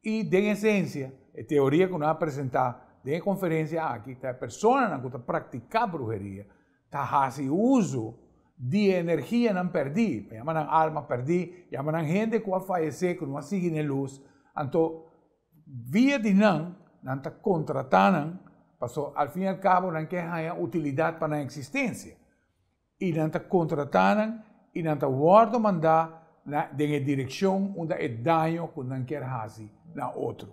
E de essência, a teoria que nós apresentamos de conferência aqui, a pessoa que está praticando brujeria, está fazendo uso de energia não perdi, chamam alma perdi, chamam gente que vai falecer, que não sigue na luz. Então, via de não está contratando, passou, ao fim e ao cabo, não quer utilidade para a existência. E não está contratando, e não está guardando mandar na direção onde é dano que não quer fazer na outro.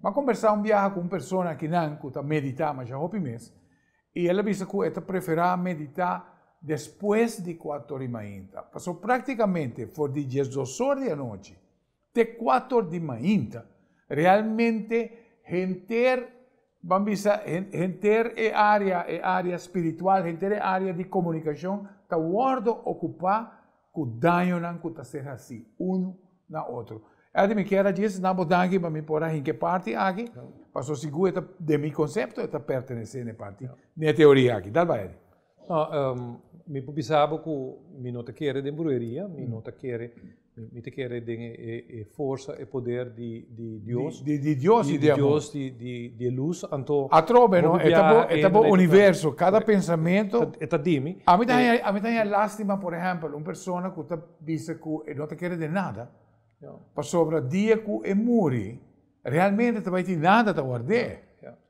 Mas conversar viaje com uma pessoa que está meditando, mas já houve mês, e ela disse que ela prefere meditar depois de 4h30. Passou praticamente por de 2 horas da noite, de 4 da manhã, realmente gente é área espiritual, gente é área de comunicação, está guardo ocupar com o dano que está sendo assim, na outro. Ela me quer dizer, não vou dar aqui para me pôr em que parte aqui, passou seguro de meu conceito, está pertencendo à parte, na teoria aqui, dá vai. Me pensava que me não te quer de brujeria, me não te quer de força e poder de Deus, de Deus e de amor, de luz. Então, a trove, não? É o universo, cada pensamento. É dime. A mim tem lástima, por exemplo, uma pessoa que diz que não te quer de nada, para sobre dia que morre, realmente não vai ter nada a guardar.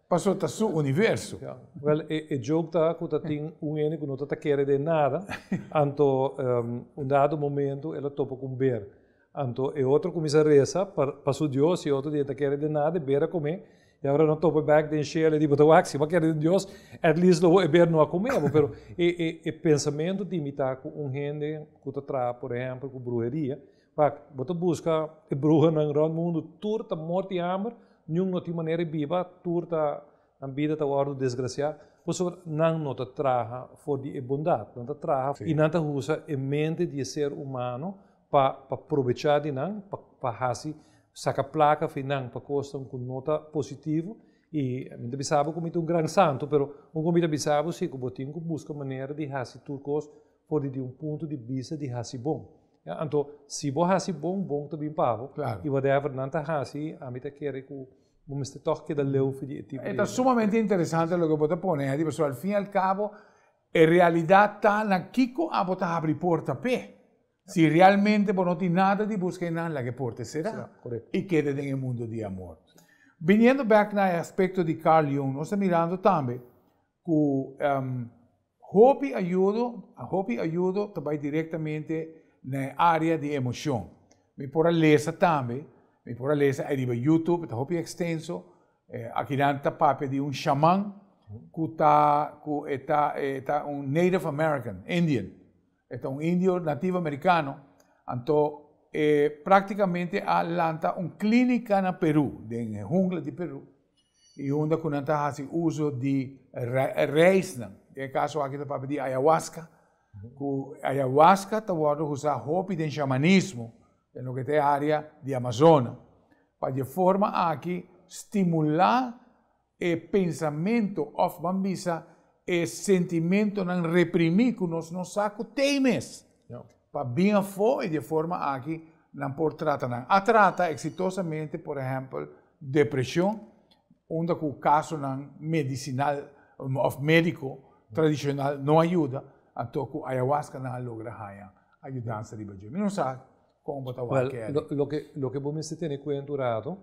Passou para o universo. Well, o jogo está que tem ene que não está querendo de nada, então, dado momento, ela topa com beber. Então, e outro começa a rezar para o Deus, e outro dia está querendo de nada, beber a comer, e agora não topa back de encher, ele diz, se vai querer de Deus, at least não beber não a comer, mas o pensamento de imitar com gente que está por exemplo, com brujeria, você busca a bruxa no mundo, turta, morte e hambre, não tem maneira viva, turta, a vida está ordem desgraciada, você não te traga for de bondade, não te traga e não te usa a mente de ser humano para aproveitar de não, para fazer saca placa final para costa com nota positivo e a gente sabe como é um grande santo, pero um como sabe se como tem que buscar maneira de fazer turcos por de ponto de vista de fazer bom. Então, se você fazer bom também pavo. Claro. E whatever não está fazer, a mim te quer que vamos ter toque da leu de tipo. Está sumamente interessante lo que você põe, porque al fin y al cabo, en realidad está na Kiko a botar abrir porta pe. Se realmente você não tem nada de buscar nada, que porta será. E queda en el mundo de amor. Viniendo back no aspecto de Carl Jung, nós estamos mirando também que Hopi ajuda também diretamente na área de emoção. Me pode ler também, me pode ler aí no YouTube, está Hopi extenso, aqui dentro papo de xamã que está Native American, Indian, está índio nativo americano, então praticamente alanta clínica na Peru, na jungla de Peru, e onde que está fazendo uso de reis, no caso aqui está papo de ayahuasca, que ayahuasca está usando Hopi de xamanismo, no que é a área de Amazonas, para de forma aqui estimular o pensamento of bambisa, o sentimento não reprimir que nós não saco temes. Para bem fora e de forma aqui não por tratar. A trata exitosamente, por exemplo, depressão, onde o caso não medicinal, of médico tradicional não ajuda, então a ayahuasca não logra ajudar a ribadir. Não sabe como botar o lo que vamos ter em conta rato,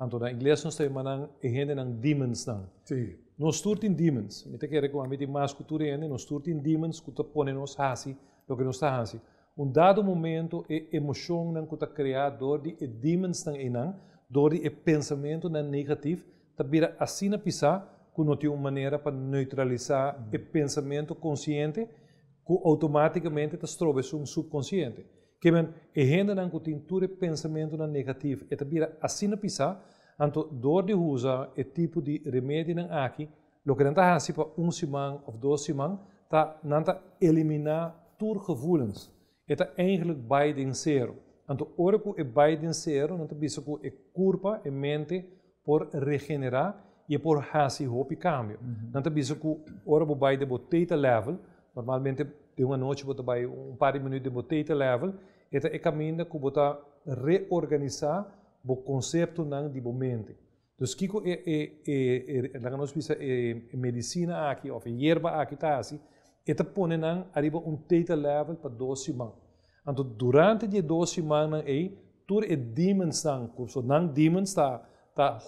então na inglês nós temos gente não demons não. Sim. Nós turtin demons. Me te quer que a mim mais cultura ainda, nós turtin demons que tu põe nos hasi, lo que nos está hasi. Dado momento emoção não que está criado de demons não inang, de pensamento não negativo, tá vira assim na pisar, que não tem uma maneira para neutralizar o pensamento consciente, que automaticamente está trobe um subconsciente. Que men gente não que tem todo pensamento não negativo, e tá vira assim na pisar, então de usar o tipo de remédio não aqui, lo que não está assim para semana ou 2 semanas, tá não tá eliminar todos gevoelens. Het is eigenlijk bij den zero. En de oorlog is bij den zero, dan is het een curva in mente voor regenerar e por hacer hopi cambio. Dan is het oorlog bij de theta level, normalmente de uma noite você vai par de minutos de theta level, het is een caminho que você reorganizar o conceito não de mente. Dus kiko nós bisa medicina aqui of hierba aqui tá assim. Eta põe nang arriba theta level para 2 semanas. Então, durante die 2 semanas aí, tur e demons nang, so nang demons tá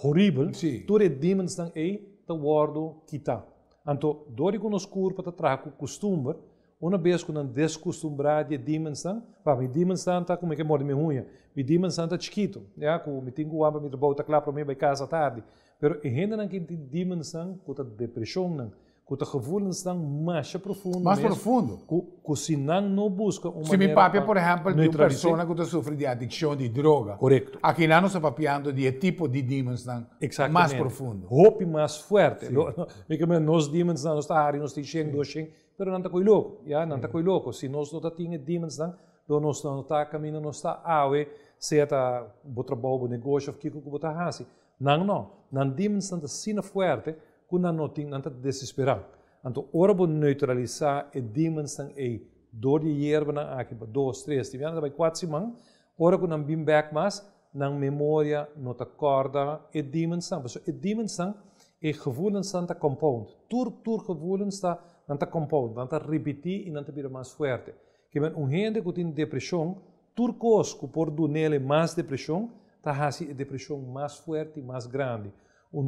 horrível, tur e demons nang aí tá guardo kita. Então, dori que nos curva tá trago costume, uma vez que não descostumbrar de demons nang, pa mi demons nang tá como é que morre me ruim, mi demons nang tá chiquito, já que me tenho amba me trabalho tá claro para mim vai casa tarde, pero e gente nang que demons nang, que tá depressão nang, que os gevoelens dan mais profundo. Mais profundo. Que se não busca uma se me papia, por exemplo, de uma pessoa que sofre de adicção de droga. Correto. Aqui não se papiando de tipo de demons mais profundo. Hope mais forte. Nós demons não está área, nós temos 200, mas não está com louco. Não está com louco. Se nós não temos demons, nós não está caminho, nós está awe, se está o trabalho, o negócio, o que você está fazendo. Não demons não está sendo forte. Kuna noting nanta desesperar. Então, ora bo neutralizar e demons tang ei. Door die hierba na aqui para 2, 3, tiviana by 4 semanas, ora ko nang bim back mas nang memória nota corda e demons tang. So e demons tang e gevoelens tang ta compound. Tur gevoelens ta nanta compound, nanta repetir e nanta bira mais forte. Que men gente que tem depressão, tur cos que por do nele mais depressão, ta hasi e depressão mais forte e mais grande.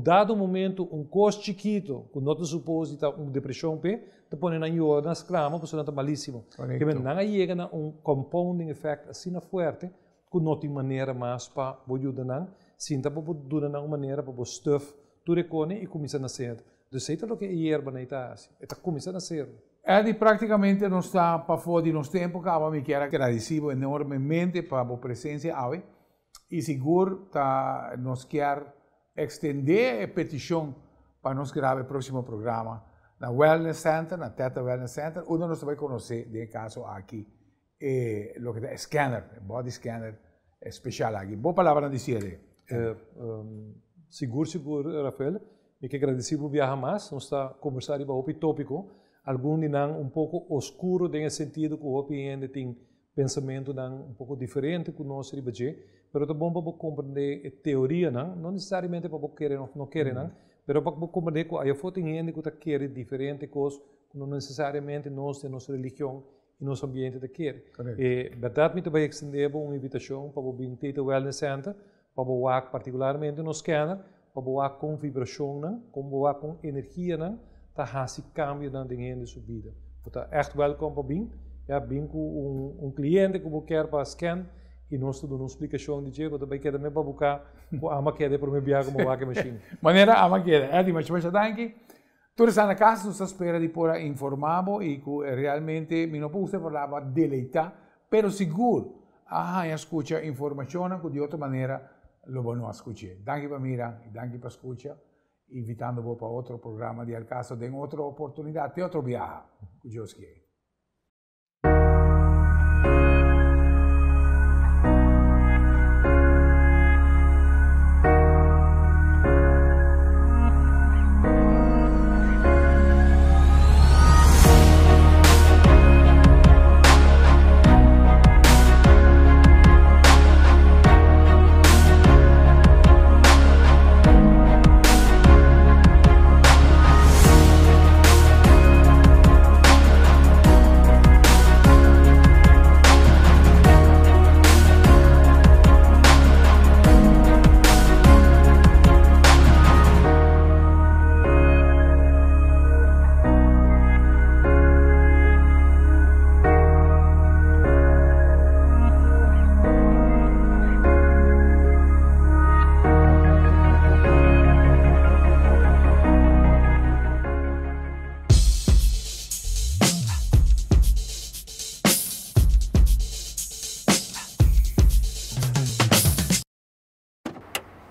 Dado momento, costo chiquito, que não te supôs que uma depressão, te põe na yoga, nas cramas, porque não é malíssimo. Que não chega a compounding effect assim forte, que não tem maneira mais para ajudar, sim, para ajudar uma maneira para o stuff, tu recone e começa a nascer. Dus é o que é hierba na Itália, é começa a nascer. Ele praticamente não está para fora de nosso tempo, que me quero agradecido enormemente para a presença, e seguro que nos quer extender a petição para nós gravar o próximo programa na Wellness Center, na Teta Wellness Center, onde nós vamos conhecer, de caso aqui, o que é scanner, body scanner, especial aqui. Boa palavra a dizer. Seguro, Rafael. E que agradecido viajar mais. Nós está conversando sobre o tópico. Algum de nós pouco oscuro, no sentido que o ainda tem pensamento pouco diferente que o nosso budget. Mas é bom para compreender a teoria, não necessariamente para querer ou não querer, mas para compreender que a foto ainda que quer diferente coisas que não necessariamente nossa religião e nosso ambiente da quer. E verdade, me também estender uma invitação para o Binteta Wellness Center, para o particularmente no scanner, para o com vibração, com energia, para fazer cambio na sua vida. Então, echt welkom para mim. Ja, bem com cliente que quer para scan e nós damos uma explicação de jeito também quer também para buscar a maquete para me viajar como a machine. Maneira a maquete, mas danke. Tu está na casa, nós espera de por informado e que realmente não pode falar deleitar, pero seguro, escuta informação que de outra maneira lo vão escutar. Danke para mira, danke para escutar, invitando para outro programa de Alcaso, de outra oportunidade, de outro viaje, que Deus quer.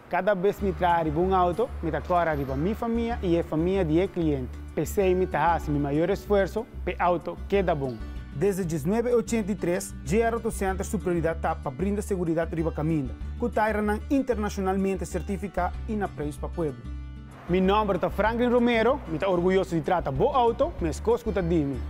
Cada vez que me trago um auto, me decoro arriba minha família e a família de cliente. Pensei me fazer meu maior esforço para o auto queda bom. Desde 1983, GR Auto Center sua prioridade está para brindar segurança arriba caminho, que está internacionalmente certificado e na preço para o povo. Meu nome é Franklin Romero, me está orgulhoso de tratar bom auto, me escoço que dimi.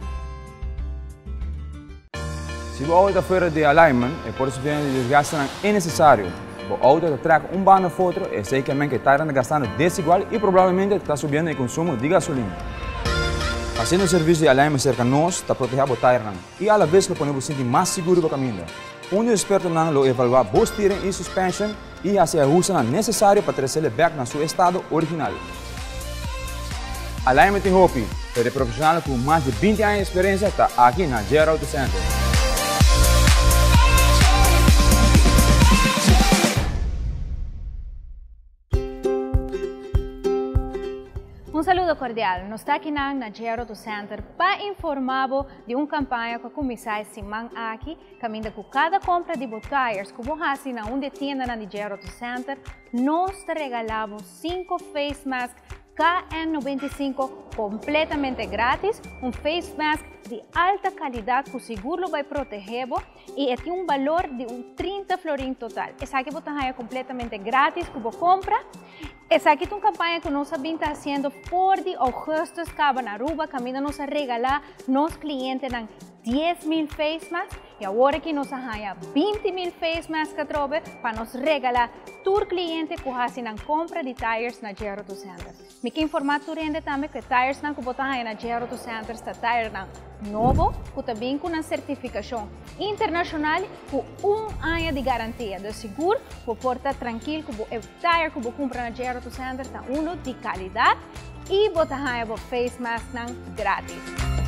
Se o auto está fora de alignment, é por isso que o desgaste é necessário. O auto está trazendo banda foto e sei que está gastando desigual e provavelmente está subindo o consumo de gasolina. Fazendo o serviço de alignment cerca de nós, está protegendo o tire e à vez lo podemos sentir mais seguro para o caminho. Um experto lo evalua o steering e suspension e hace ajustes necessários para trazer back na seu estado original. Alignment em Hopi, para profissional com mais de 20 anos de experiência, está aqui na GR Auto Center. Um saludo cordial. Nós estamos aqui na GR Auto Center para informar de uma campanha que começou esse semana aqui, caminho com cada compra de tires que você faz na onde tienda na GR Auto Center, nós te regalamos 5 face masks KN95 completamente grátis, face mask de alta qualidade que seguro vai proteger e tem valor de 30 florin total. Essa aqui é completamente grátis que você compra. Essa aqui é uma campanha que nós estamos fazendo por de agosto, na Aruba, caminho nós a regalar nos clientes 10.000 face masks e agora que nós temos 20.000 face masks para nos regalar todo cliente que faz a compra de tires na GR Auto Center. Me quero informar também que tires que você tem na GR Auto Center está tire novo, que também com uma certificação internacional com 1 ano de garantia de seguro, para portar tranquilo que o tire que você compra na GR Auto Center está de qualidade e você tem face mask grátis.